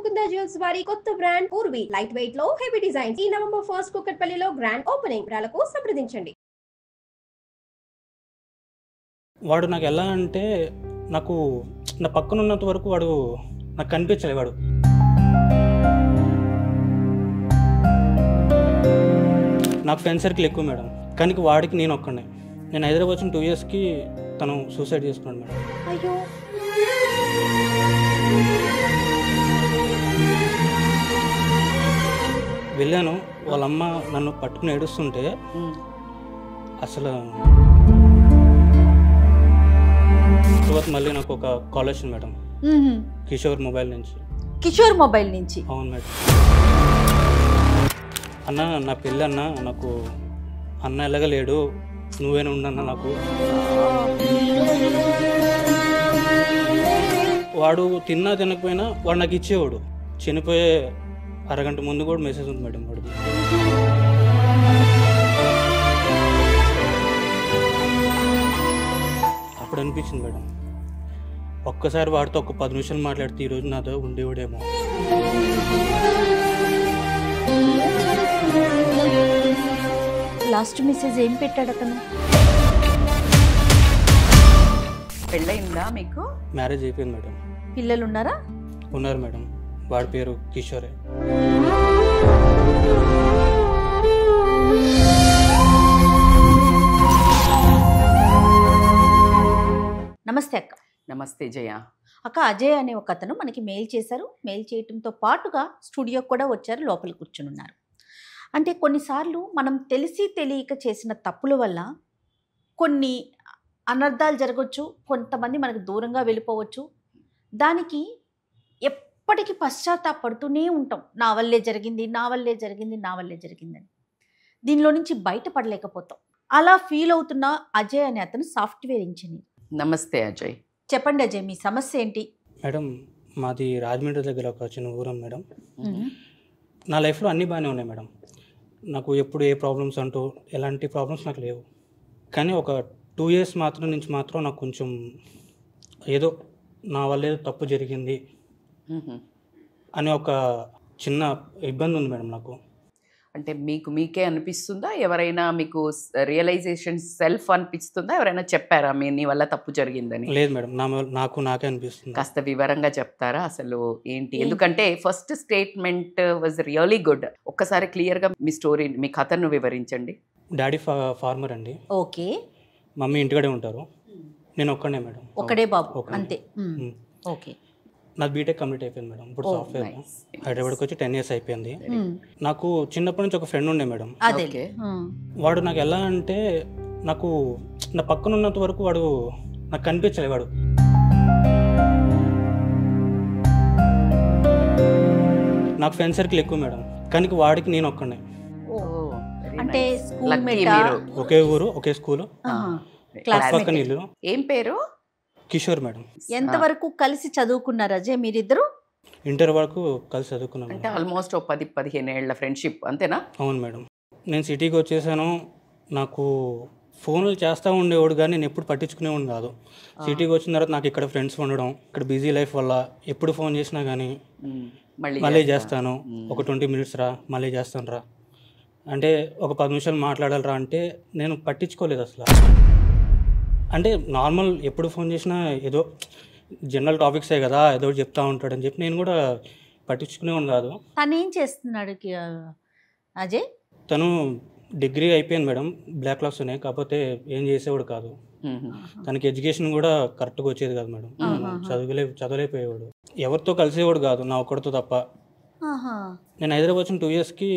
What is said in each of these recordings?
Mukunda jewels వారి కొత్త brand Purvi light weight లో హెవీ డిజైన్స్ ఈ నవంబర్ 1 కుక్కట్పల్లిలో గ్రాండ్ ఓపెనింగ్. వివరాలకు సంప్రదించండి. వాడు నాకు ఎలా అంటే నాకు నా పక్కన ఉన్నంత వరకు వాడు నాకు కనిపించలే. వాడు నాకు ఫ్రెండ్ సర్కిల్ ఎక్కువ మేడం, కానీ వాడికి నేను ఒక్కడే. నేను హైదరాబాద్ వచ్చిన 2 yearsకి తను సూసైడ్ చేసుకున్నాడు మేడం. అయ్యో, వెళ్ళాను, వాళ్ళ అమ్మ నన్ను పట్టుకుని ఏడుస్తుంటే అసలు తర్వాత మళ్ళీ నాకు ఒక కాల్ వచ్చింది మేడం, కిషోర్ మొబైల్ నుంచి. కిషోర్ మొబైల్ నుంచి? అవును మేడం. అన్న నా పెళ్ళి అన్న, నాకు అన్న ఎలాగ లేడు, నువ్వేనా ఉండన్న నాకు. వాడు తిన్నా తినకపోయినా వాడు నాకు ఇచ్చేవాడు. చనిపోయే అరగంట ముందు కూడా మెసేజ్ ఉంది మేడం వాడికి. అప్పుడు అనిపించింది మేడం, ఒక్కసారి వాడితో ఒక 10 నిమిషాలు మాట్లాడితే ఈరోజు నాతో ఉండేవాడేమో. లాస్ట్ మెసేజ్ ఏం పెట్టాడు అతను? పెళ్ళయిందా మీకు? మ్యారేజ్ అయిపోయింది మేడం. పిల్లలు ఉన్నారా? ఉన్నారు మేడం. వాడి పేరు కిషోరే. నమస్తే అక్క. నమస్తే జయ. అక్క, అజయ్ అనే ఒక అతను మనకి మెయిల్ చేశారు. మెయిల్ చేయడంతో పాటుగా స్టూడియోకి కూడా వచ్చారు, లోపల కూర్చుని ఉన్నారు. అంటే కొన్నిసార్లు మనం తెలిసి తెలియక చేసిన తప్పుల వల్ల కొన్ని అనర్థాలు జరగవచ్చు, కొంతమంది మనకు దూరంగా వెళ్ళిపోవచ్చు. దానికి ఎప్పటికీ పశ్చాత్తాపడుతూనే ఉంటాం, నా వల్లే జరిగింది, నా వల్లే జరిగింది, నా వల్లే జరిగిందని. దీనిలో నుంచి బయటపడలేకపోతాం. అలా ఫీల్ అవుతున్న అజయ్ అనే అతను సాఫ్ట్వేర్ ఇంజనీర్. నమస్తే అజయ్. చెప్పండి అజయ్, మీ సమస్య ఏంటి? మేడం, మాది రాజమండ్రి దగ్గర ఒక చిన్న ఊరం మేడం. నా లైఫ్లో అన్నీ బాగానే ఉన్నాయి మేడం. నాకు ఎప్పుడు ఏ ప్రాబ్లమ్స్ అంటూ ఎలాంటి ప్రాబ్లమ్స్ నాకు లేవు. కానీ ఒక 2 years నుంచి మాత్రం నాకు కొంచెం ఏదో నా వల్ల ఏదో తప్పు జరిగింది అనే ఒక చిన్న ఇబ్బంది ఉంది మేడం నాకు. అంటే మీకే అనిపిస్తుందా? ఎవరైనా మీకు రియలైజేషన్ సెల్ఫ్ అనిపిస్తుందా? ఎవరైనా చెప్పారా నీ వల్ల తప్పు జరిగిందని? లేదు మేడం, నాకే అనిపిస్తుంది. కాస్త వివరంగా చెప్తారా అసలు ఏంటి? ఎందుకంటే first statement was really good. ఒక్కసారి క్లియర్గా మీ స్టోరీ, మీ కథను వివరించండి. డాడీ ఫార్మర్ అండి. ఓకే. మమ్మీ ఇంటికాడే ఉంటారు, నేను ఒక్కడే మేడం. ఒకడే బాబు, అంతే. ఓకే. నా బీటెక్ కంప్లీట్ అయిపోయింది మేడం. ఇప్పుడు సాఫ్ట్వేర్ హైదరాబాద్కి వచ్చి 10 years అయిపోయింది. నాకు చిన్నప్పటి నుంచి ఒక ఫ్రెండ్ ఉండే మేడం. వాడు నాకు ఎలా అంటే నాకు నా పక్కన ఉన్నంత వరకు వాడు నాకు కనిపించలే. వాడు నాకు ఫ్రెండ్ సర్కిల్ ఎక్కువ మేడం, కానీ వాడికి నేను ఒక్కడే. అంటే ఒకే ఊరు, ఒకే స్కూలు, పక్కన ఇల్లు. ఏం పేరు? కిషోర్ మేడం. ఎంతవరకు కలిసి చదువుకున్నారు అజయ్ మీరిద్దరు? ఇంటర్ వరకు కలిసి చదువుకున్నాను. అంటే ఆల్మోస్ట్ 10-15 ఏళ్ల ఫ్రెండ్షిప్, అంతేనా? అవును మేడం. నేను సిటీకి వచ్చేసాను. నాకు ఫోన్లు చేస్తూ ఉండేవాడు, కానీ నేను ఎప్పుడు పట్టించుకునేవాడు కాదు. సిటీకి వచ్చిన తర్వాత నాకు ఇక్కడ ఫ్రెండ్స్ ఉండడం, ఇక్కడ బిజీ లైఫ్ వల్ల ఎప్పుడు ఫోన్ చేసినా కానీ మళ్ళీ చేస్తాను, ఒక 20 minutes రా, మళ్ళీ చేస్తాను రా అంటే, ఒక 10 నిమిషాలు మాట్లాడాలరా అంటే నేను పట్టించుకోలేదు అసలు. అంటే నార్మల్ ఎప్పుడు ఫోన్ చేసినా ఏదో జనరల్ టాపిక్సే కదా, ఏదో చెప్తా ఉంటాడని చెప్పి నేను కూడా పట్టించుకునేవాడు కాదు. తను ఏం చేస్తున్నాడు అజయ్? తను డిగ్రీ అయిపోయింది మేడం, బ్లాక్ లాక్స్ ఉన్నాయి, కాకపోతే ఏం చేసేవాడు కాదు. తనకి ఎడ్యుకేషన్ కూడా కరెక్ట్గా వచ్చేది కాదు మేడం. చదవలేకపోయేవాడు, ఎవరితో కలిసేవాడు కాదు, నా ఒక్కడితో తప్ప. నేను హైదరాబాద్ వచ్చిన 2 yearsకి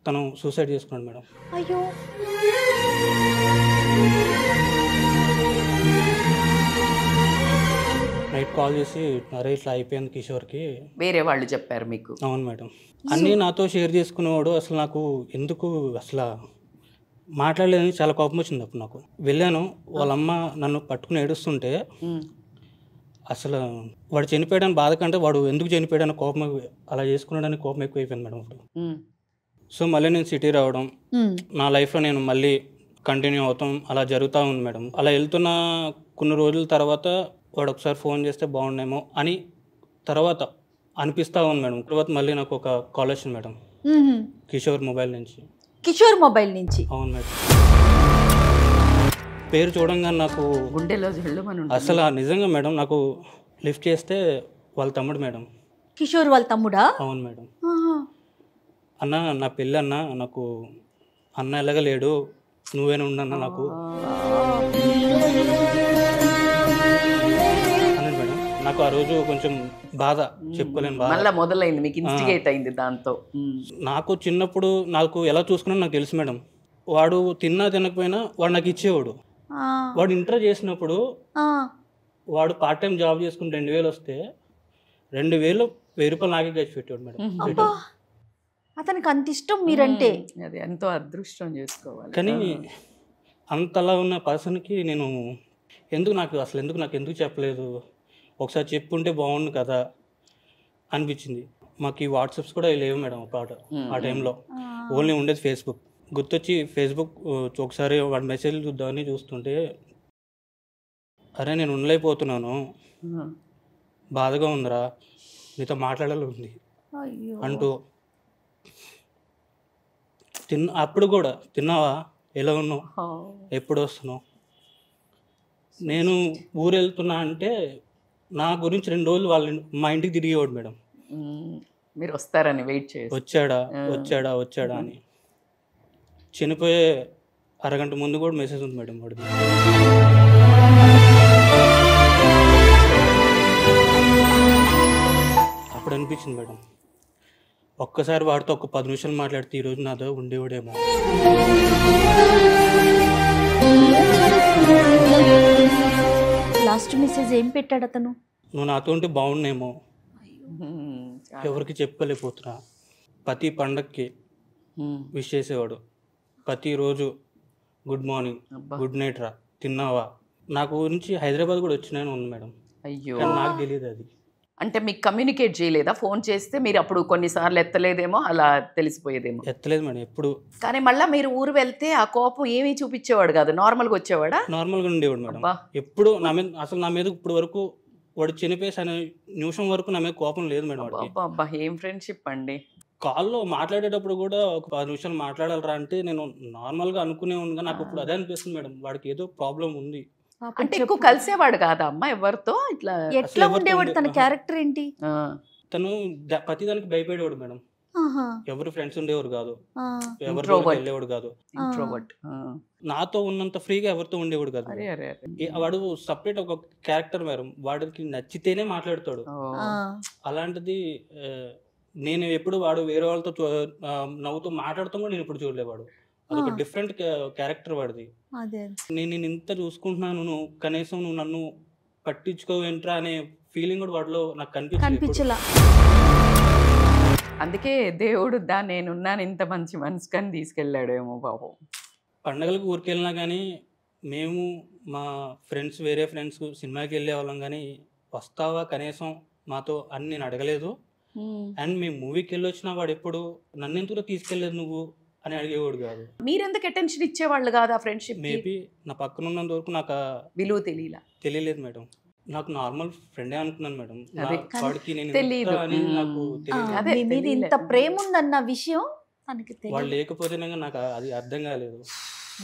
తను సూసైడ్ చేసుకున్నాడు మేడం. అయ్యో. నైట్ కాల్ చేసి అరే ఇట్లా అయిపోయింది కిషోర్కి. వేరే వాళ్ళు చెప్పారు మీకు? అవును మేడం. అన్నీ నాతో షేర్ చేసుకునేవాడు. అసలు నాకు ఎందుకు అసలు మాట్లాడలేదని చాలా కోపం వచ్చింది అప్పుడు నాకు. వెళ్ళాను, వాళ్ళ అమ్మ నన్ను పట్టుకుని ఏడుస్తుంటే అసలు వాడు చనిపోయాడని బాధ కంటే వాడు ఎందుకు చనిపోయాడని కోపం, అలా చేసుకున్నాడని కోపం ఎక్కువ అయిపోయింది మేడం అప్పుడు. సో మళ్ళీ నేను సిటీ రావడం, నా లైఫ్లో నేను మళ్ళీ కంటిన్యూ అవుతాం, అలా జరుగుతూ ఉంది మేడం. అలా వెళ్తున్న కొన్ని రోజుల తర్వాత వాడు ఒకసారి ఫోన్ చేస్తే బాగుండేమో అని తర్వాత అనిపిస్తూ ఉంది మేడం. తర్వాత మళ్ళీ నాకు ఒక కాల్ వచ్చింది మేడం, మ్మ్. కిషోర్ మొబైల్ నుంచి. కిషోర్ మొబైల్ నుంచి. అవును మేడం. పేరు చూడంగానే నాకు గుండెలో జల్లుమని అసలు నిజంగా మేడం నాకు లిఫ్ట్ చేస్తే వాళ్ళ తమ్ముడు మేడం. కిషోర్ వాళ్ళ తమ్ముడా? అవును మేడం. ఆహా. అన్న నా పెళ్ళి అన్న, నాకు అన్న ఎలాగ లేడు, నువ్వేనా ఉండన్న నాకు అన్నాడు మేడం. నాకు ఆ రోజు కొంచెం బాధ, చెప్పుకోలేను బాధ. మళ్ళీ మొదలైంది మీకు, ఇన్స్టిగేట్ అయింది దాంతో. నాకు చిన్నప్పుడు నాకు ఎలా చూసుకున్నా నాకు తెలుసు మేడం. వాడు తిన్నా తినకపోయినా వాడు నాకు ఇచ్చేవాడు. ఆ. వాడు ఇంటర్ చేసినప్పుడు ఆ. వాడు పార్ట్ టైం జాబ్ చేసుకుని 2000 వస్తే 2000 1000 నాకే ఖర్చు పెట్టాడు మేడం. అబ్బా, అతనికి అంత ఇష్టం మీరంటే. అది ఎంతో అదృష్టం చేసుకోవాలి. కానీ అంతలా ఉన్న పర్సన్కి నేను ఎందుకు చెప్పలేదు, ఒకసారి చెప్పుంటే బాగుండు కదా అనిపించింది. మాకు ఈ వాట్సాప్స్ కూడా లేవు మేడం ఆ టైంలో. ఓన్లీ ఉండేది ఫేస్బుక్. గుర్తొచ్చి ఫేస్బుక్ ఒకసారి వాడి మెసేజ్ చూద్దామని చూస్తుంటే, అరే నేను ఉండలేకపోతున్నాను, బాధగా ఉందిరా, నీతో మాట్లాడాలి ఉంది అయ్యో. అంటూ అప్పుడు కూడా తిన్నావా, ఎలా ఉన్నావు, ఎప్పుడు వస్తున్నావు, నేను ఊరు వెళ్తున్నా అంటే నా గురించి 2 రోజులు మా ఇంటికి తిరిగేవాడు మేడం. మీరు వస్తారని వెయిట్ చేసి వచ్చాడా అని. చనిపోయే అరగంట ముందు కూడా మెసేజ్ ఉంది మేడం వాడిది. అప్పుడు అనిపించింది మేడం, ఒక్కసారి వాడితో ఒక 10 నిమిషాలు మాట్లాడితే ఈరోజు నాతో ఉండేవాడేమో. లాస్ట్ మెసేజ్ ఏం పెట్టాడు అతను? నువ్వు నాతో ఉంటే బాగుండేమో, ఎవరికి చెప్పుకోలేకపోతున్నా. ప్రతి పండక్కి విష్ చేసేవాడు, ప్రతిరోజు గుడ్ మార్నింగ్, గుడ్ నైట్ రా, తిన్నావా. నాకు గురించి హైదరాబాద్ కూడా వచ్చినాయని ఉంది మేడం. అయ్యో, నాకు తెలియదు అది. అంటే మీకు కమ్యూనికేట్ చేయలేదా? ఫోన్ చేస్తే మీరు అప్పుడు కొన్నిసార్లు ఎత్తలేదేమో, అలా తెలిసిపోయేదేమో. ఎత్తలేదు మేడం ఎప్పుడు. కానీ మళ్ళీ మీరు ఊరు వెళ్తే ఆ కోపం ఏమీ చూపించేవాడు కాదు, నార్మల్గా వచ్చేవాడా? నార్మల్గా ఉండేవాడు మేడం. ఎప్పుడు నా మీద ఇప్పుడు వరకు వాడు చనిపోయేసి అనే నిమిషం వరకు నా మీద కోపం లేదు మేడం. అబ్బా, ఏం ఫ్రెండ్షిప్ అండి. కాల్లో మాట్లాడేటప్పుడు కూడా ఒక 10 నిమిషాలు మాట్లాడాలరా అంటే నేను నార్మల్గా అనుకునే ఉండగా నాకు ఇప్పుడు అదే అనిపిస్తుంది మేడం, వాడికి ఏదో ప్రాబ్లం ఉంది. అంటే ఎక్కువ కలిసేవాడు కాదా అమ్మా ఎవరితో? ఇట్లా ఎట్లా ఉండేవాడు? తన క్యారెక్టర్ ఏంటి? తను ప్రతిదానికి భయపడేవాడు మేడం. ఎవరు ఫ్రెండ్స్ ఉండేవారు కాదు, ఎవరు వెళ్ళేవాడు కాదు, నాతో ఉన్నంత ఫ్రీగా ఎవరితో ఉండేవాడు కాదు. వాడు సపరేట్ ఒక క్యారెక్టర్ మేడం, వాడికి నచ్చితేనే మాట్లాడతాడు. అలాంటిది నేను ఎప్పుడు వాడు వేరే వాళ్ళతో నవ్వుతూ మాట్లాడుతూ కూడా నేను ఇప్పుడు చూడలేవాడు. అదొక డిఫరెంట్ క్యారెక్టర్ వాడిది. నేను ఇంత చూసుకుంటున్నాను, నువ్వు కనీసం నువ్వు నన్ను పట్టించుకోవేంట్రా అనే ఫీలింగ్ కూడా వాడిలో నాకు కనిపించలా. అందుకే దేవుడు నేనున్నాను ఇంత మంచి మనసుకని తీసుకెళ్ళాడేమో బాబు. పండగలకు ఊరికి వెళ్ళినా కానీ మేము మా ఫ్రెండ్స్ వేరే ఫ్రెండ్స్ సినిమాకి వెళ్ళే వాళ్ళం, కానీ వస్తావా కనీసం మాతో అని నేను అడగలేదు. అండ్ మేము మూవీకి వెళ్ళి వచ్చినా వాడు ఎప్పుడు నన్ను ఎందుకు తీసుకెళ్ళలేదు నువ్వు అని అడిగేవాడు కాదు. మీరెందుకు అటెన్షన్ ఇచ్చేవాళ్ళు కాదు ఆ ఫ్రెండ్షిప్? మేబీ నా పక్కన ఉన్నంత వరకు నాకు విలువ తెలియలేదు మేడం. నాకు నార్మల్ ఫ్రెండే అనుకున్నాను మేడం. వాడికి నేను ఇంత ప్రేమ ఉందన్న విషయం వాడు లేకపోతేనే నాకు అది అర్థం కాలేదు.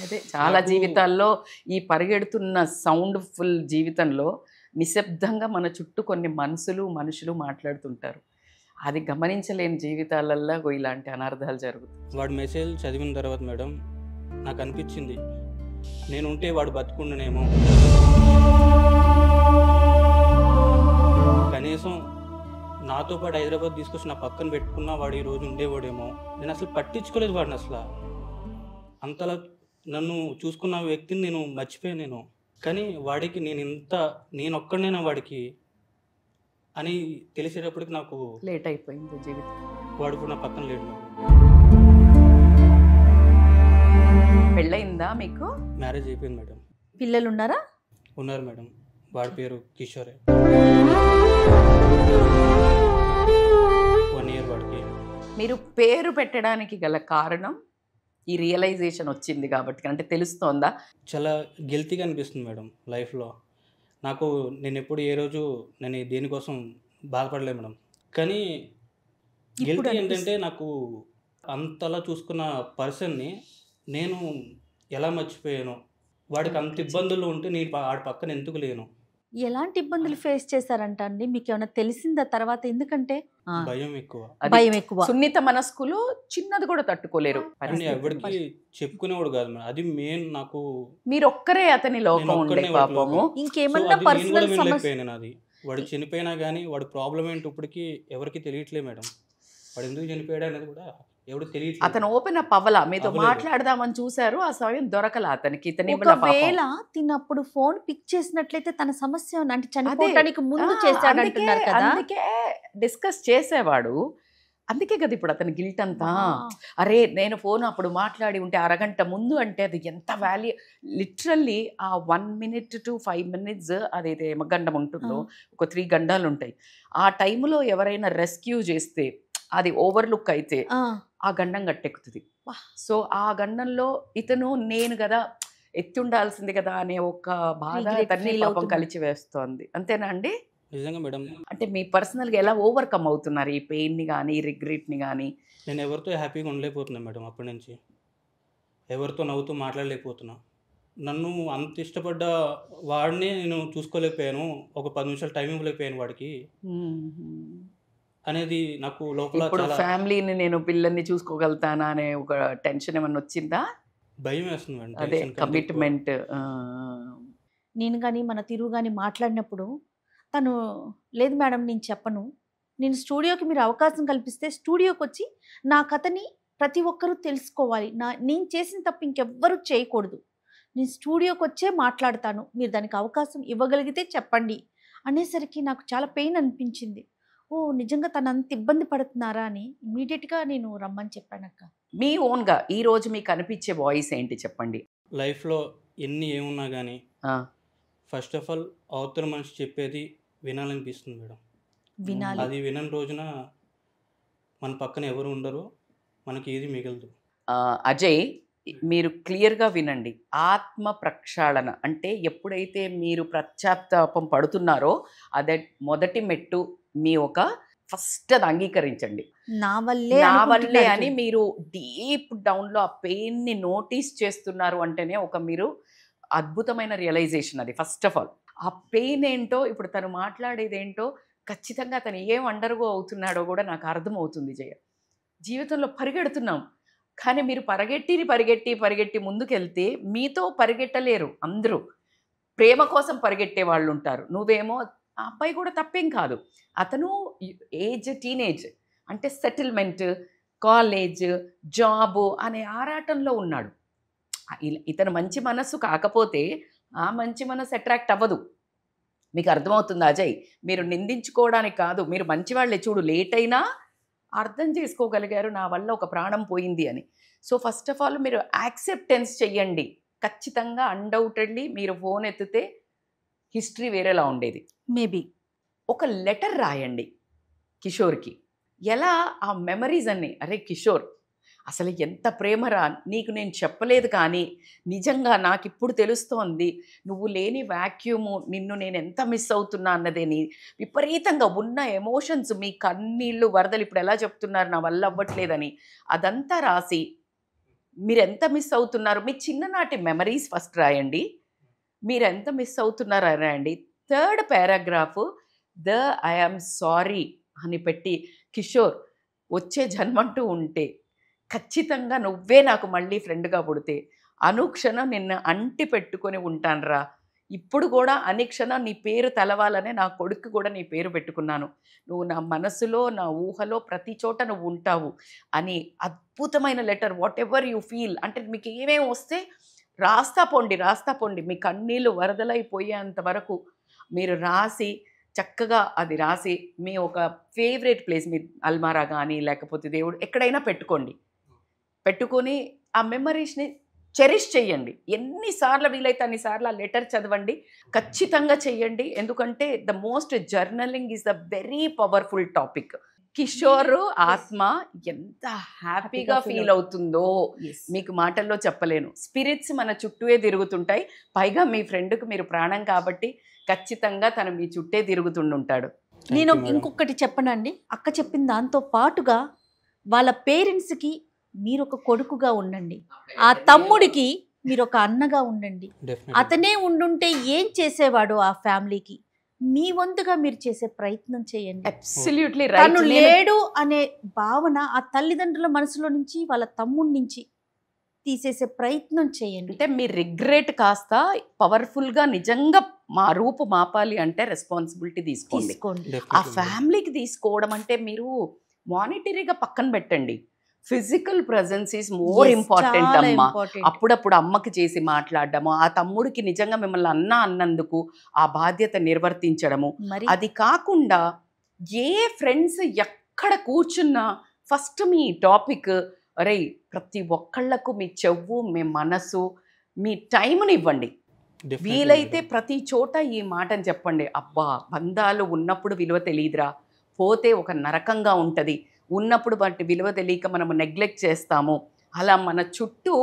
అదే చాలా జీవితాల్లో ఈ పరిగెడుతున్న సౌండ్ ఫుల్ జీవితంలో నిశ్శబ్దంగా మన చుట్టూ కొన్ని మనుషులు మాట్లాడుతుంటారు. అది గమనించలేని జీవితాలల్లో ఇలాంటి అనర్థాలు జరుగుతాయి. వాడు మెసేజ్ చదివిన తర్వాత మేడం నాకు అనిపించింది, నేను ఉంటే వాడు బతుకుండనేమో, కనీసం నాతో పాటు హైదరాబాద్ తీసుకొచ్చి నా పక్కన పెట్టుకున్నా వాడు ఈరోజు ఉండేవాడేమో. నేను అసలు పట్టించుకోలేదు వాడిని అసలు. అంతలా నన్ను చూసుకున్న వ్యక్తిని నేను మర్చిపోయాను. కానీ వాడికి నేను ఒక్కడనేనా వాడికి అని తెలిసేటప్పటికి నాకు లేట్ అయిపోయింది జీవితం. వాడు కూడా నా పక్కన లేడు. పెళ్ళయిందా మీకు? మ్యారేజ్ అయిపోయింది మేడం. పిల్లలు ఉన్నారా? ఉన్నారు మేడం. వాడి పేరు కిషోరే. 1 year వాడికి. మీరు పేరు పెట్టడానికి గల కారణం ఈ రియలైజేషన్ వచ్చింది కాబట్టి, అంటే తెలుస్తోందా? చాలా గిల్టీగా అనిపిస్తుంది మేడం లైఫ్లో నాకు. నేను ఎప్పుడు ఏ రోజు నేను దేనికోసం బాధపడలేదు మేడం. కానీ ఇప్పుడు గిల్టీ ఏంటంటే నాకు అంతలా చూసుకున్న పర్సన్ని నేను ఎలా మర్చిపోయాను, వాడికి అంత ఇబ్బందులు ఉంటే నేను ఆడి పక్కన ఎందుకు లేను. ఎలాంటి ఇబ్బందులు ఫేస్ చేశారంట అండి? మీకు ఏమైనా తెలిసిందా తర్వాత? ఎందుకంటే భయం ఎక్కువ. అది భయం ఎక్కువ. సున్నిత మనస్కులు చిన్నది కూడా తట్టుకోలేరు. అని ఎవరికి చెప్పుకునేవాడు కాదు మేడం. అది మెయిన్. నాకు మీరు ఒక్కరే అతని లోకం నేను ఉండే ఒక్కడినే వాడి పాపము. లోకం. సో ఇంకేమన్నా అది నేను కూడా పర్సనల్ సమస్య వినలేకపోయాను. నాది వాడు చనిపోయినా కానీ వాడి ప్రాబ్లం ఏంటి ఇప్పటికీ ఎవరికి తెలియట్లేదు మేడం. వాడు ఎందుకు చనిపోయాడు అనేది కూడా ఎవరు తెలియట్లేదు. అతను ఓపెన్ అప్ అవ్వలా, మీతో అవ్వలేదు. మాట్లాడదామని చూశారు, ఆ సమయం దొరకల అతనికి. ఇతని ఇవ్వలా పాపం. ఒకవేళ తినప్పుడు ఫోన్ పిక్ చేసినట్లయితే తన సమస్య అంటే చనిపోవడానికి ముందు చేశాడు అంటున్నారు కదా. అందుకే డిస్కస్ చేసేవాడు. అందుకే కదా ఇప్పుడు అతని గిల్ట్ అంతా. అరే నేను ఫోన్ అప్పుడు మాట్లాడి ఉంటే అరగంట ముందు అంటే అది ఎంత వాల్యూ. లిటరల్లీ ఆ 1 minute to 5 minutes అదైతే గండం ఉంటుందో ఒక 3 గండాలు ఉంటాయి. ఆ టైంలో ఎవరైనా రెస్క్యూ చేస్తే అది ఓవర్లుక్ అయితే ఆ గండం గట్టెక్కుతుంది. సో ఆ గండంలో ఇతను నేను కదా ఎత్తి ఉండాల్సింది కదా అనే ఒక బాధ అతన్ని పాపం కలిచి వేస్తోంది. అంతేనా అండి? నిజంగా మేడం. అంటే మీ పర్సనల్గా ఎలా ఓవర్కమ్ అవుతున్నారు ఈ పెయిన్ని కానీ ఈ రిగ్రెట్ని కానీ? నేను ఎవరితో హ్యాపీగా ఉండలేకపోతున్నా మేడం. అప్పటి నుంచి ఎవరితో నవ్వుతూ మాట్లాడలేకపోతున్నా. నన్ను అంత ఇష్టపడ్డ వాడిని నేను చూసుకోలేకపోయాను. ఒక 10 నిమిషాలు టైం ఇవ్వలేకపోయాను వాడికి అనేది నాకు లోపల ఇప్పుడు చాలా ఫ్యామిలీని నేను పిల్లల్ని చూసుకోగలుగుతానా అనే ఒక టెన్షన్ ఏమన్నా వచ్చిందా? భయం వేస్తుంది మేడం. అదే టెన్షన్ కంటే ఎక్కువ. కమిట్మెంట్. నేను కానీ మన తిరుగు కానీ మాట్లాడినప్పుడు తను లేదు మేడం నేను చెప్పను, నేను స్టూడియోకి మీరు అవకాశం కల్పిస్తే స్టూడియోకి వచ్చి నా కథని ప్రతి ఒక్కరూ తెలుసుకోవాలి, నేను చేసిన తప్పు ఇంకెవ్వరూ చేయకూడదు, నేను స్టూడియోకి వచ్చే మాట్లాడతాను, మీరు దానికి అవకాశం ఇవ్వగలిగితే చెప్పండి అనేసరికి నాకు చాలా పెయిన్ అనిపించింది. ఓ నిజంగా తను అంత ఇబ్బంది పడుతున్నారా అని ఇమీడియట్గా నేను రమ్మని చెప్పానక్క. మీ ఓన్గా ఈ రోజు మీకు అనిపించే వాయిస్ ఏంటి చెప్పండి? లైఫ్లో ఎన్ని ఏమున్నా కానీ ఫస్ట్ ఆఫ్ ఆల్ అవతల మనిషి చెప్పేది వినాలనిపిస్తుంది మేడం. వినాలి. అది వినని రోజున మన పక్కన ఎవరు ఉండరు, మనకి ఏది మిగలదు. అజయ్ మీరు క్లియర్గా వినండి. ఆత్మ ప్రక్షాళన అంటే ఎప్పుడైతే మీరు పశ్చాత్తాపం పడుతున్నారో అదే మొదటి మెట్టు. మీ ఒక ఫస్ట్ అది అంగీకరించండి. నా వల్లే అని మీరు డీప్ డౌన్లో ఆ పెయిన్ని నోటీస్ చేస్తున్నారు అంటేనే ఒక మీరు అద్భుతమైన రియలైజేషన్ అది. ఫస్ట్ ఆఫ్ ఆల్ ఆ పెయిన్ ఏంటో, ఇప్పుడు తను మాట్లాడేది ఏంటో ఖచ్చితంగా తను ఏం అండర్గో అవుతున్నాడో కూడా నాకు అర్థమవుతుంది. జయ, జీవితంలో పరిగెడుతున్నాం కానీ మీరు పరిగెట్టి ముందుకెళ్తే మీతో పరిగెట్టలేరు అందరూ. ప్రేమ కోసం పరిగెట్టే వాళ్ళు ఉంటారు. నువ్వేమో ఆ అబ్బాయి కూడా తప్పేం కాదు, అతను టీనేజ్ అంటే సెటిల్మెంట్, కాలేజ్, జాబు అనే ఆరాటంలో ఉన్నాడు. ఇతను మంచి మనస్సు కాకపోతే ఆ మంచి మనసు అట్రాక్ట్ అవ్వదు. మీకు అర్థమవుతుంది అజయ్? మీరు నిందించుకోవడానికి కాదు, మీరు మంచివాళ్ళే. చూడు, లేట్ అయినా అర్థం చేసుకోగలిగారు నా వల్ల ఒక ప్రాణం పోయింది అని. సో ఫస్ట్ ఆఫ్ ఆల్ మీరు యాక్సెప్టెన్స్ చెయ్యండి. ఖచ్చితంగా అన్డౌటెడ్లీ మీరు ఫోన్ ఎత్తితే హిస్టరీ వేరేలా ఉండేది. మేబీ ఒక లెటర్ రాయండి కిషోర్కి. ఎలా ఆ మెమరీస్ అన్నీ, అరే కిషోర్ అసలు ఎంత ప్రేమరా నీకు, నేను చెప్పలేదు కానీ నిజంగా నాకు ఇప్పుడు తెలుస్తోంది, నువ్వు లేని వ్యాక్యూము, నిన్ను నేను ఎంత మిస్ అవుతున్నా అన్నదేని విపరీతంగా ఉన్న ఎమోషన్స్, మీ కన్నీళ్ళు వరదలు ఇప్పుడు ఎలా చెప్తున్నారు నా వల్ల అవ్వట్లేదని, అదంతా రాసి మీరు ఎంత మిస్ అవుతున్నారు, మీ చిన్ననాటి మెమరీస్ ఫస్ట్ రాయండి. మీరు ఎంత మిస్ అవుతున్నారో రాయండి. 3rd paragraph I am sorry అని పెట్టి, కిషోర్ వచ్చే జన్మంటూ ఉంటే ఖచ్చితంగా నువ్వే నాకు మళ్ళీ ఫ్రెండ్గా పుడితే అనుక్షణం నిన్ను అంటి పెట్టుకొని ఉంటానురా. ఇప్పుడు కూడా అనుక్షణం నీ పేరు తెలవాలనే నా కొడుకు కూడా నీ పేరు పెట్టుకున్నాను. నువ్వు నా మనసులో, నా ఊహలో ప్రతి చోట నువ్వు ఉంటావు అని అద్భుతమైన letter. What ever you feel అంటే మీకు ఏమేమి వస్తే రాస్తా పోండి. మీ కన్నీళ్ళు వరదలైపోయేంత వరకు మీరు రాసి చక్కగా అది రాసి మీ ఒక ఫేవరెట్ ప్లేస్, మీ అల్మారా కానీ లేకపోతే దేవుడు ఎక్కడైనా పెట్టుకొని ఆ మెమరీస్ని చెరిష్ చెయ్యండి. ఎన్నిసార్లు వీలైతే అన్నిసార్లు ఆ లెటర్ చదవండి. ఖచ్చితంగా చెయ్యండి. ఎందుకంటే the most journaling is the very powerful topic. Kishore ఆత్మ ఎంత హ్యాపీగా ఫీల్ అవుతుందో మీకు మాటల్లో చెప్పలేను. స్పిరిట్స్ మన చుట్టూనే తిరుగుతుంటాయి. పైగా మీ ఫ్రెండ్కి మీరు ప్రాణం కాబట్టి ఖచ్చితంగా తను మీ చుట్టే తిరుగుతుండుంటాడు. నేను you, madam. ఇంకొకటి చెప్పనండి, అక్క చెప్పిన దాంతో పాటుగా వాళ్ళ పేరెంట్స్కి మీరు ఒక కొడుకుగా ఉండండి, ఆ తమ్ముడికి మీరు ఒక అన్నగా ఉండండి. Definitely. అతనే ఉండుంటే ఏం చేసేవాడు ఆ ఫ్యామిలీకి, మీ వంతుగా మీరు చేసే ప్రయత్నం చేయండి. అబ్సల్యూట్లీ తను రైట్. లేడు అనే భావన ఆ తల్లిదండ్రుల మనసులో నుంచి వాళ్ళ తమ్ముడి నుంచి తీసేసే ప్రయత్నం చేయండి. అంటే మీ రిగ్రెట్ కాస్త పవర్ఫుల్ గా నిజంగా మా రూపు మాపాలి అంటే రెస్పాన్సిబిలిటీ తీసుకోండి. తీసుకోండి. ఆ Definitely, madam. ఫ్యామిలీకి తీసుకోవడం అంటే మీరు మానిటరీగా పక్కన పెట్టండి, physical presence is more Yes, important చాలా అమ్మా. important. అప్పుడప్పుడు అమ్మకి చేసి మాట్లాడడము, ఆ తమ్ముడికి నిజంగా మిమ్మల్ని అన్నందుకు ఆ బాధ్యత నిర్వర్తించడము. మరి అది కాకుండా ఏ ఫ్రెండ్స్ ఎక్కడ కూర్చున్నా ఫస్ట్ మీ టాపిక్, అరే ప్రతి ఒక్కళ్ళకు మీ చెవు, మీ మనసు, మీ టైంని ఇవ్వండి. Definitely, వీలైతే madam. ప్రతి చోట ఈ మాటని చెప్పండి, అబ్బా బంధాలు ఉన్నప్పుడు విలువ తెలియదురా, పోతే ఒక నరకంగా ఉంటుంది, ఉన్నప్పుడు వాటి విలువ తెలియక మనము నెగ్లెక్ట్ చేస్తాము. అలా మన చుట్టూ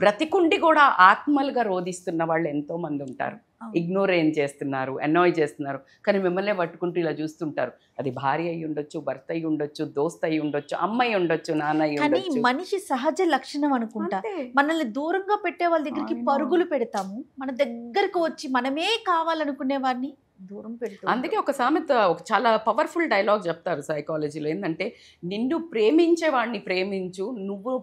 బ్రతికుండి కూడా ఆత్మలుగా రోధిస్తున్న వాళ్ళు ఎంతోమంది ఉంటారు. ఇగ్నోర్ ఏం చేస్తున్నారు, అనాయ్ చేస్తున్నారు, కానీ మిమ్మల్ని పట్టుకుంటూ ఇలా చూస్తుంటారు. అది భార్య అయి ఉండొచ్చు, భర్త అయి ఉండొచ్చు, దోస్త్ అయి ఉండొచ్చు, అమ్మ అయి ఉండొచ్చు, నాన్న అయి కానీ ఉండొచ్చు. మనిషి సహజ లక్షణం అనుకుంటా, అంతే. మనల్ని దూరంగా పెట్టే వాళ్ళ దగ్గరికి I know. పరుగులు పెడతాము, మన దగ్గరకు వచ్చి మనమే కావాలనుకునే వాడిని దూరం పెడతాం. అందుకే ఒక సామెత, ఒక చాలా పవర్ఫుల్ డైలాగ్ చెప్తారు సైకాలజీలో, ఏంటంటే నిన్ను ప్రేమించే వాడిని ప్రేమించు, నువ్వు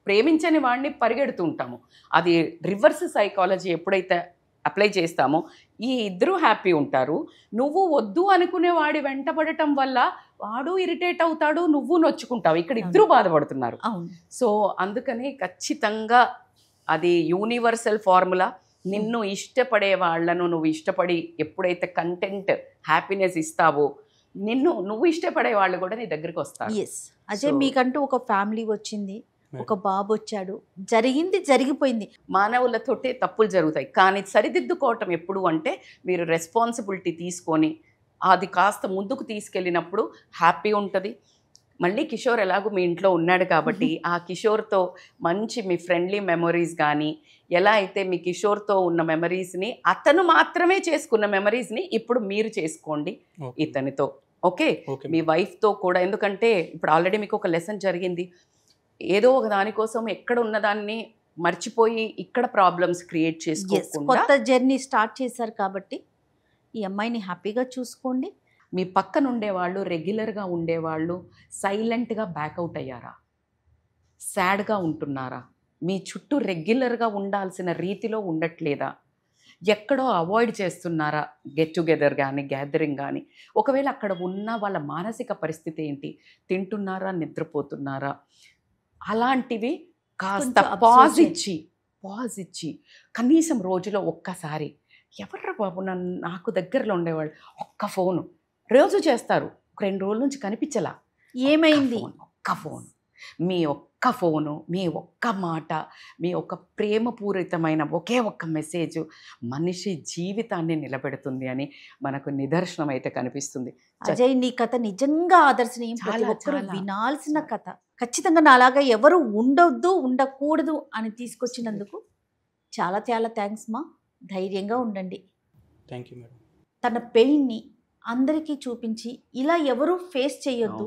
ప్రేమించని వాడిని పరిగెడుతూ ఉంటాము. అది రివర్స్ సైకాలజీ ఎప్పుడైతే అప్లై చేస్తామో ఈ ఇద్దరు హ్యాపీ ఉంటారు. నువ్వు వద్దు అనుకునే వాడి వెంటబడటం వల్ల వాడు ఇరిటేట్ అవుతాడు, నువ్వు నొచ్చుకుంటావు, ఇక్కడ ఇద్దరు బాధపడుతున్నారు. అవును. సో అందుకని ఖచ్చితంగా అది యూనివర్సల్ ఫార్ములా. నిన్ను ఇష్టపడే వాళ్ళను నువ్వు ఇష్టపడి ఎప్పుడైతే కంటెంట్, హ్యాపీనెస్ ఇస్తావో, నువ్వు ఇష్టపడే వాళ్ళు కూడా నీ దగ్గరికి వస్తారు. ఎస్ అజయ్, So- మీకంటూ ఒక ఫ్యామిలీ వచ్చింది, ఒక బాబు వచ్చాడు, జరిగింది జరిగిపోయింది. మానవులతోటే తప్పులు జరుగుతాయి, కానీ సరిదిద్దుకోవటం ఎప్పుడు అంటే మీరు రెస్పాన్సిబిలిటీ తీసుకొని అది కాస్త ముందుకు తీసుకెళ్ళినప్పుడు హ్యాపీ ఉంటుంది. మళ్ళీ కిషోర్ ఎలాగో మీ ఇంట్లో ఉన్నాడు కాబట్టి ఆ కిషోర్తో మంచి మీ ఫ్రెండ్లీ మెమొరీస్ కానీ, ఎలా అయితే మీ కిషోర్తో ఉన్న మెమరీస్ని, అతను మాత్రమే చేసుకున్న మెమరీస్ని ఇప్పుడు మీరు చేసుకోండి Okay. ఇతనితో. ఓకే, Okay, మీ వైఫ్తో కూడా. ఎందుకంటే ఇప్పుడు ఆల్రెడీ మీకు ఒక లెసన్ జరిగింది, ఏదో ఒక దానికోసం ఎక్కడ ఉన్నదాన్ని మర్చిపోయి ఇక్కడ ప్రాబ్లమ్స్ క్రియేట్ ఎస్, చేసుకోకుండా కొత్త జర్నీ స్టార్ట్ చేశారు కాబట్టి ఈ అమ్మాయిని హ్యాపీగా చూసుకోండి. మీ పక్కన ఉండేవాళ్ళు, రెగ్యులర్గా ఉండేవాళ్ళు సైలెంట్గా బ్యాక్అవుట్ అయ్యారా, సాడ్గా ఉంటున్నారా, మీ చుట్టూ రెగ్యులర్గా ఉండాల్సిన రీతిలో ఉండట్లేదా, ఎక్కడో అవాయిడ్ చేస్తున్నారా గెట్ టుగెదర్ కానీ గ్యాదరింగ్ కానీ, ఒకవేళ అక్కడ ఉన్న వాళ్ళ మానసిక పరిస్థితి ఏంటి, తింటున్నారా, నిద్రపోతున్నారా, అలాంటివి కాస్త కొంచెం observe పాజ్ ఇచ్చి కనీసం రోజులో ఒక్కసారి, ఎవర్రా బాబు నాకు దగ్గరలో ఉండేవాళ్ళు, ఒక్క ఫోను రోజు చేస్తారు, ఒక 2 రోజుల నుంచి కనిపించలా, ఏమైంది? ఒక్క ఫోన్, మీ ఒక్క ఫోను, మీ ఒక్క మాట, మీ ఒక్క ప్రేమపూరితమైన ఒకే ఒక్క మెసేజ్ మనిషి జీవితాన్ని నిలబెడుతుంది అని మనకు నిదర్శనం అయితే కనిపిస్తుంది. అజయ్, నీ కథ నిజంగా ఆదర్శనీయం, ప్రతి చాలా, ఒక్కరు చాలా. వినాల్సిన కథ. ఖచ్చితంగా నాలాగా ఎవరు ఉండొద్దు, ఉండకూడదు అని తీసుకొచ్చినందుకు చాలా చాలా థ్యాంక్స్ మా. ధైర్యంగా ఉండండి. Thank you madam. తన పెయిన్ని అందరికీ చూపించి ఇలా ఎవరు ఫేస్ చేయొద్దు,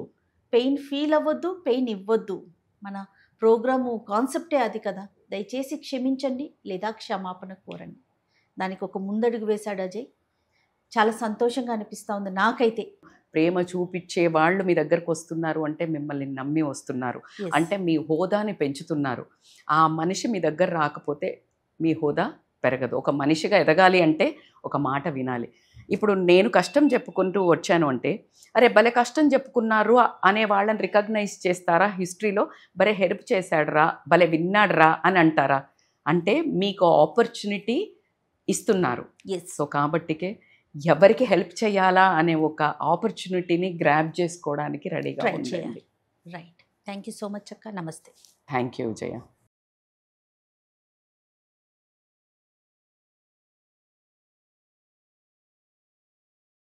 పెయిన్ ఫీల్ అవ్వద్దు, పెయిన్ ఇవ్వద్దు. మన ప్రోగ్రాము కాన్సెప్టే అది కదా. దయచేసి క్షమించండి లేదా క్షమాపణ కోరండి. దానికి ఒక ముందడుగు వేశాడు అజయ్. చాలా సంతోషంగా అనిపిస్తూ ఉంది నాకైతే. ప్రేమ చూపించే వాళ్ళు మీ దగ్గరకు వస్తున్నారు అంటే మిమ్మల్ని నమ్మి వస్తున్నారు, Yes. అంటే మీ హోదాని పెంచుతున్నారు. ఆ మనిషి మీ దగ్గర రాకపోతే మీ హోదా పెరగదు. ఒక మనిషిగా ఎదగాలి అంటే ఒక మాట వినాలి. ఇప్పుడు నేను కష్టం చెప్పుకుంటూ వచ్చాను అంటే, అరే భలే కష్టం చెప్పుకున్నారు అనే వాళ్ళని రికగ్నైజ్ చేస్తారా హిస్టరీలో? భలే హెల్ప్ చేశాడురా, భలే విన్నాడురా అని అంటారా? అంటే మీకు ఆపర్చునిటీ ఇస్తున్నారు. ఎస్, సో కాబట్టికే ఎవరికి హెల్ప్ చేయాలా అనే ఒక ఆపర్చునిటీని గ్రాబ్ చేసుకోవడానికి రెడీగా ట్రై ఉండండి. చేయాలి. Right. Thank you so much అక్క. నమస్తే. Thank you Jaya.